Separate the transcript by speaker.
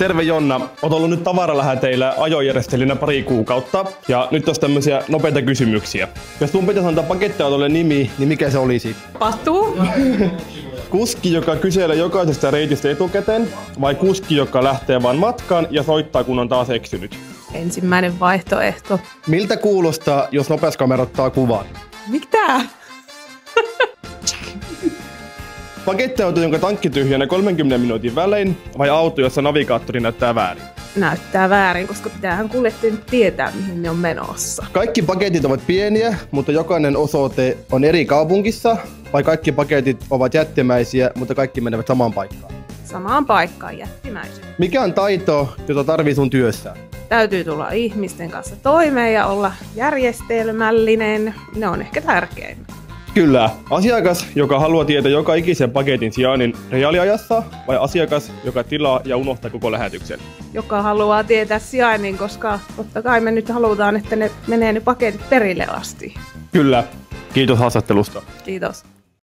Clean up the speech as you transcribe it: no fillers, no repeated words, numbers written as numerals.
Speaker 1: Terve Jonna, oot ollut nyt tavaraläheteillä ajojärjestelijänä pari kuukautta ja nyt olisi tämmöisiä nopeita kysymyksiä. Jos sun pitäisi antaa pakettiautolle nimi, niin mikä se olisi?
Speaker 2: Patu.
Speaker 1: Kuski, joka kyselee jokaisesta reitistä etukäteen, vai kuski, joka lähtee vaan matkaan ja soittaa, kun on taas eksynyt?
Speaker 2: Ensimmäinen vaihtoehto.
Speaker 1: Miltä kuulostaa, jos nopeuskamera ottaa kuvan?
Speaker 2: Mitä?
Speaker 1: Pakettiauto, jonka tankki tyhjenee 30 minuutin välein, vai auto, jossa navigaattori näyttää väärin?
Speaker 2: Näyttää väärin, koska pitäähän kuljettajan tietää, mihin ne on menossa.
Speaker 1: Kaikki paketit ovat pieniä, mutta jokainen osoite on eri kaupungissa, vai kaikki paketit ovat jättimäisiä, mutta kaikki menevät samaan paikkaan?
Speaker 2: Samaan paikkaan jättimäisen.
Speaker 1: Mikä on taito, jota tarvii sun työssä?
Speaker 2: Täytyy tulla ihmisten kanssa toimeen ja olla järjestelmällinen. Ne on ehkä tärkeimmät.
Speaker 1: Kyllä. Asiakas, joka haluaa tietää joka ikisen paketin sijainnin reaaliajassa, vai asiakas, joka tilaa ja unohtaa koko lähetyksen?
Speaker 2: Joka haluaa tietää sijainnin, koska totta kai me nyt halutaan, että ne menee ne paketit perille asti.
Speaker 1: Kyllä. Kiitos haastattelusta.
Speaker 2: Kiitos.